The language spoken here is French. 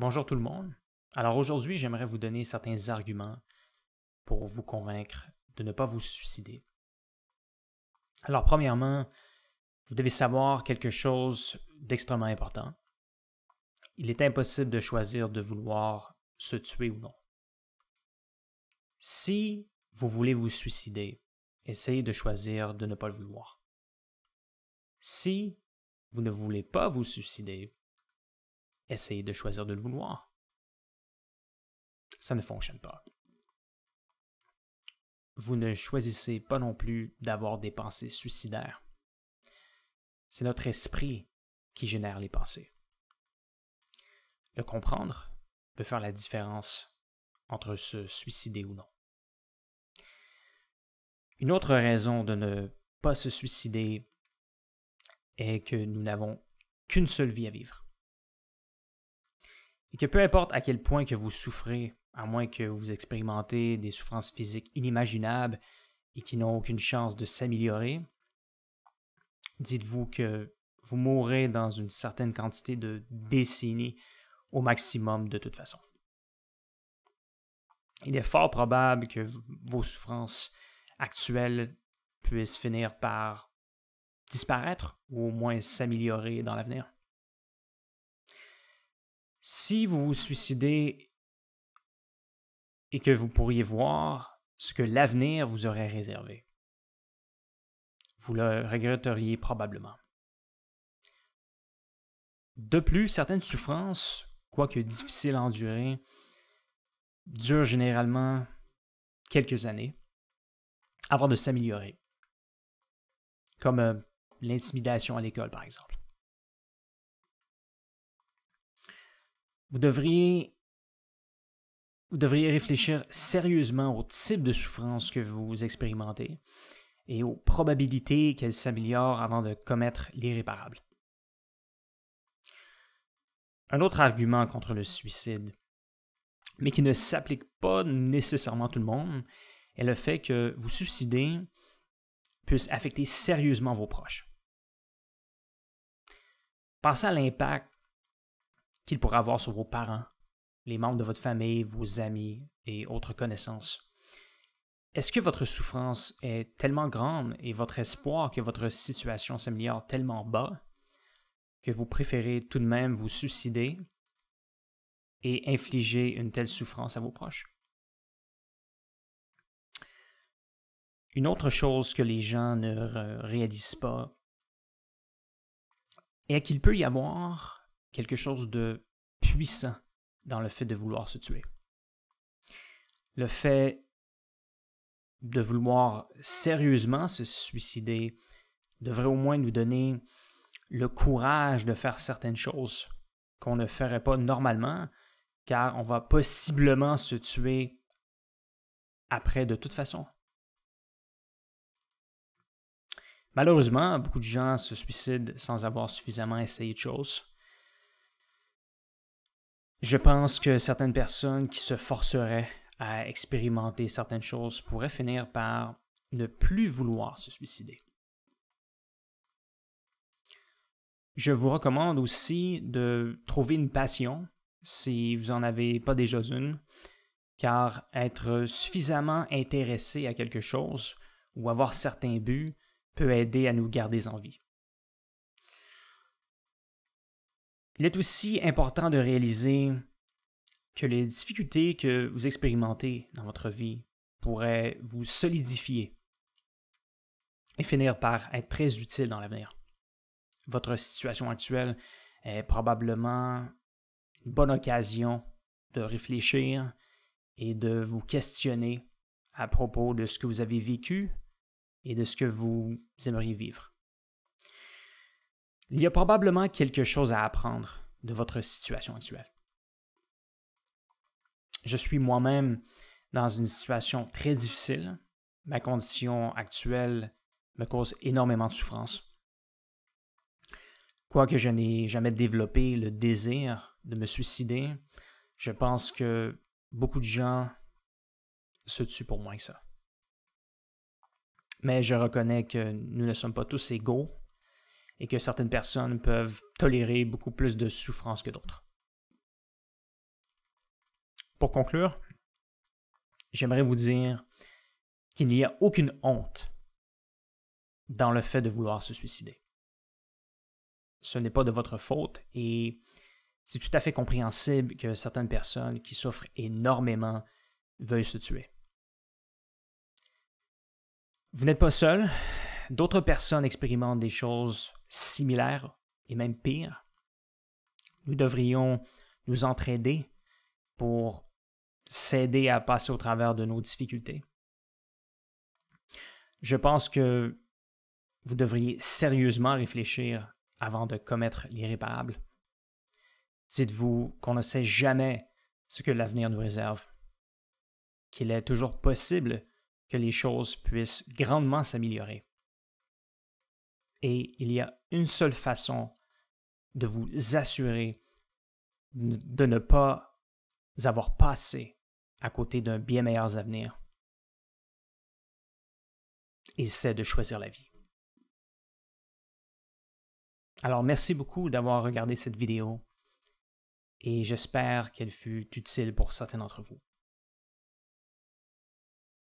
Bonjour tout le monde. Alors aujourd'hui, j'aimerais vous donner certains arguments pour vous convaincre de ne pas vous suicider. Alors premièrement, vous devez savoir quelque chose d'extrêmement important. Il est impossible de choisir de vouloir se tuer ou non. Si vous voulez vous suicider, essayez de choisir de ne pas le vouloir. Si vous ne voulez pas vous suicider, essayez de choisir de le vouloir. Ça ne fonctionne pas. Vous ne choisissez pas non plus d'avoir des pensées suicidaires. C'est notre esprit qui génère les pensées. Le comprendre peut faire la différence entre se suicider ou non. Une autre raison de ne pas se suicider est que nous n'avons qu'une seule vie à vivre. Et que peu importe à quel point que vous souffrez, à moins que vous expérimentez des souffrances physiques inimaginables et qui n'ont aucune chance de s'améliorer, dites-vous que vous mourrez dans une certaine quantité de décennies au maximum de toute façon. Il est fort probable que vos souffrances actuelles puissent finir par disparaître ou au moins s'améliorer dans l'avenir. Si vous vous suicidez et que vous pourriez voir ce que l'avenir vous aurait réservé, vous le regretteriez probablement. De plus, certaines souffrances, quoique difficiles à endurer, durent généralement quelques années avant de s'améliorer, comme l'intimidation à l'école par exemple. Vous devriez réfléchir sérieusement au type de souffrance que vous expérimentez et aux probabilités qu'elles s'améliorent avant de commettre l'irréparable. Un autre argument contre le suicide, mais qui ne s'applique pas nécessairement à tout le monde, est le fait que vous suicider puisse affecter sérieusement vos proches. Pensez à l'impact qu'il pourrait avoir sur vos parents, les membres de votre famille, vos amis et autres connaissances. Est-ce que votre souffrance est tellement grande et votre espoir que votre situation s'améliore tellement bas que vous préférez tout de même vous suicider et infliger une telle souffrance à vos proches? Une autre chose que les gens ne réalisent pas est qu'il peut y avoir quelque chose de puissant dans le fait de vouloir se tuer. Le fait de vouloir sérieusement se suicider devrait au moins nous donner le courage de faire certaines choses qu'on ne ferait pas normalement, car on va possiblement se tuer après de toute façon. Malheureusement, beaucoup de gens se suicident sans avoir suffisamment essayé de choses. Je pense que certaines personnes qui se forceraient à expérimenter certaines choses pourraient finir par ne plus vouloir se suicider. Je vous recommande aussi de trouver une passion si vous n'en avez pas déjà une, car être suffisamment intéressé à quelque chose ou avoir certains buts peut aider à nous garder en vie. Il est aussi important de réaliser que les difficultés que vous expérimentez dans votre vie pourraient vous solidifier et finir par être très utiles dans l'avenir. Votre situation actuelle est probablement une bonne occasion de réfléchir et de vous questionner à propos de ce que vous avez vécu et de ce que vous aimeriez vivre. Il y a probablement quelque chose à apprendre de votre situation actuelle. Je suis moi-même dans une situation très difficile. Ma condition actuelle me cause énormément de souffrance. Quoique je n'ai jamais développé le désir de me suicider, je pense que beaucoup de gens se tuent pour moins que ça. Mais je reconnais que nous ne sommes pas tous égaux et que certaines personnes peuvent tolérer beaucoup plus de souffrance que d'autres. Pour conclure, j'aimerais vous dire qu'il n'y a aucune honte dans le fait de vouloir se suicider. Ce n'est pas de votre faute et c'est tout à fait compréhensible que certaines personnes qui souffrent énormément veuillent se tuer. Vous n'êtes pas seul. D'autres personnes expérimentent des choses similaires et même pires. Nous devrions nous entraider pour s'aider à passer au travers de nos difficultés. Je pense que vous devriez sérieusement réfléchir avant de commettre l'irréparable. Dites-vous qu'on ne sait jamais ce que l'avenir nous réserve, qu'il est toujours possible que les choses puissent grandement s'améliorer. Et il y a une seule façon de vous assurer de ne pas avoir passé à côté d'un bien meilleur avenir. Et c'est de choisir la vie. Alors, merci beaucoup d'avoir regardé cette vidéo et j'espère qu'elle fut utile pour certains d'entre vous.